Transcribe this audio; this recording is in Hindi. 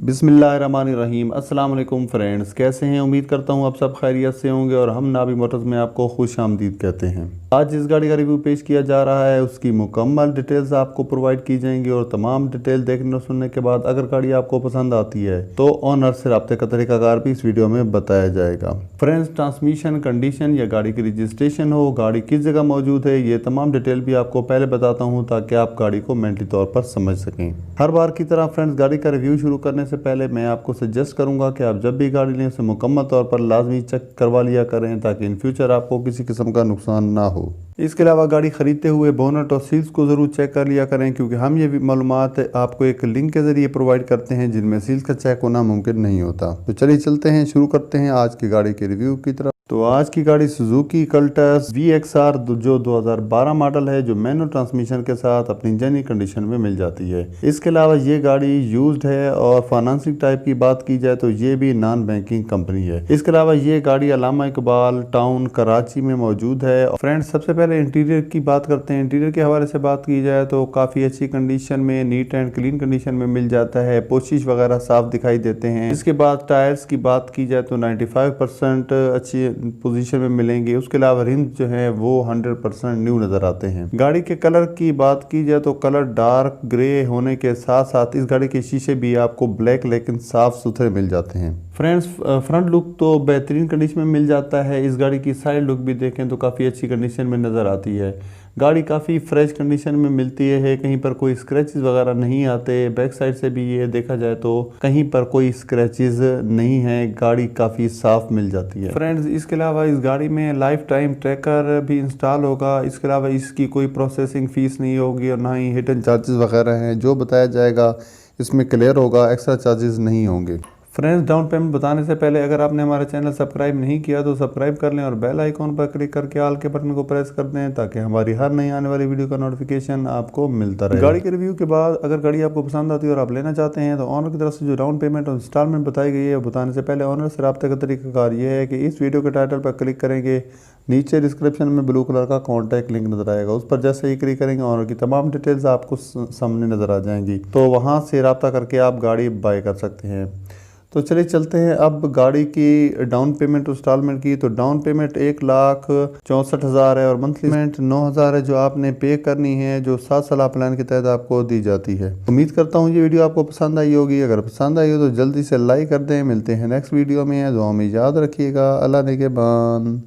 बिस्मिल्लाहिर्रहमानिर्रहीम। अस्सलाम वालेकुम फ्रेंड्स, कैसे हैं? उम्मीद करता हूं आप सब खैरियत से होंगे और हम नाबी मोटर्स में आपको खुश आमदीद कहते हैं। आज जिस गाड़ी का रिव्यू पेश किया जा रहा है उसकी मुकम्मल डिटेल्स आपको प्रोवाइड की जाएंगी और तमाम डिटेल देखने और सुनने के बाद अगर गाड़ी आपको पसंद आती है तो ऑनर से रब्ते का तरीकाकार भी इस वीडियो में बताया जाएगा। फ्रेंड्स, ट्रांसमिशन कंडीशन या गाड़ी की रजिस्ट्रेशन हो, गाड़ी किस जगह मौजूद है, ये तमाम डिटेल भी आपको पहले बताता हूँ ताकि आप गाड़ी को मेंटली तौर पर समझ सकें। हर बार की तरह फ्रेंड्स, गाड़ी का रिव्यू शुरू करने से पहले मैं आपको सजेस्ट करूंगा कि आप जब भी गाड़ी लें उसे मुकम्मल तौर पर लाजमी चेक करवा लिया करें ताकि इन फ्यूचर आपको किसी किस्म का नुकसान ना हो। इसके अलावा गाड़ी खरीदते हुए बोनट और सील्स को ज़रूर चेक कर लिया करें क्योंकि हम ये मालूमात आपको एक लिंक के ज़रिए प्रोवाइड करते हैं जिनमें सील्स का चेक होना मुमकिन नहीं होता। तो चलिए चलते हैं, शुरू करते हैं आज की गाड़ी के रिव्यू की तरफ। तो आज की गाड़ी सुजुकी कल्टस VXR जो 2012 मॉडल है, जो मैनुअल ट्रांसमिशन के साथ अपनी जेन्युइन कंडीशन में मिल जाती है। इसके अलावा ये गाड़ी यूज्ड है और फाइनेंसिंग टाइप की बात की जाए तो ये भी नॉन बैंकिंग कंपनी है। इसके अलावा ये गाड़ी अल्लामा इकबाल टाउन कराची में मौजूद है। फ्रेंड्स, सबसे पहले इंटीरियर की बात करते हैं। इंटीरियर के हवाले से बात की जाए तो काफ़ी अच्छी कंडीशन में, नीट एंड क्लीन कंडीशन में मिल जाता है। पोशिश वगैरह साफ दिखाई देते हैं। इसके बाद टायर्स की बात की जाए तो 95% अच्छी पोजीशन में मिलेंगे। उसके अलावा रिम्स जो है वो 100% न्यू नजर आते हैं। गाड़ी के कलर की बात की जाए तो कलर डार्क ग्रे होने के साथ साथ इस गाड़ी के शीशे भी आपको ब्लैक लेकिन साफ सुथरे मिल जाते हैं। फ्रेंड्स, फ्रंट लुक तो बेहतरीन कंडीशन में मिल जाता है। इस गाड़ी की साइड लुक भी देखें तो काफ़ी अच्छी कंडीशन में नज़र आती है। गाड़ी काफ़ी फ्रेश कंडीशन में मिलती है, कहीं पर कोई स्क्रैचेस वगैरह नहीं आते। बैक साइड से भी ये देखा जाए तो कहीं पर कोई स्क्रैचेस नहीं है। गाड़ी काफ़ी साफ मिल जाती है। फ्रेंड्स, इसके अलावा इस गाड़ी में लाइफ टाइम ट्रैकर भी इंस्टॉल होगा। इसके अलावा इसकी कोई प्रोसेसिंग फ़ीस नहीं होगी और ना ही हिडन चार्जेस वगैरह हैं। जो बताया जाएगा इसमें क्लियर होगा, एक्स्ट्रा चार्जेस नहीं होंगे। फ्रेंड्स, डाउन पेमेंट बताने से पहले अगर आपने हमारा चैनल सब्सक्राइब नहीं किया तो सब्सक्राइब कर लें और बेल आइकॉन पर क्लिक करके ऑल के बटन को प्रेस कर दें ताकि हमारी हर नई आने वाली वीडियो का नोटिफिकेशन आपको मिलता रहे। गाड़ी के रिव्यू के बाद अगर गाड़ी आपको पसंद आती है और आप लेना चाहते हैं तो ऑनर की तरफ से जो डाउन पेमेंट और इंस्टॉलमेंट बताई गई है बताने से पहले ऑनर से रब्ते का तरीकाकार ये है कि इस वीडियो के टाइटल पर क्लिक करेंगे, नीचे डिस्क्रिप्शन में ब्लू कलर का कॉन्टैक्ट लिंक नजर आएगा। उस पर जैसे ही क्लिक करेंगे ऑनर की तमाम डिटेल्स आपको सामने नजर आ जाएंगी, तो वहाँ से रब्ता करके आप गाड़ी बाय कर सकते हैं। तो चलिए चलते हैं अब गाड़ी की डाउन पेमेंट इंस्टॉलमेंट की। तो डाउन पेमेंट 1,64,000 है और मंथली पेमेंट 9,000 है जो आपने पे करनी है, जो 7 साल प्लान के तहत आपको दी जाती है। उम्मीद करता हूँ ये वीडियो आपको पसंद आई होगी। अगर पसंद आई हो तो जल्दी से लाइक कर दें। मिलते हैं नेक्स्ट वीडियो में। दुआ में याद रखिएगा। अल्लाह ने के बान।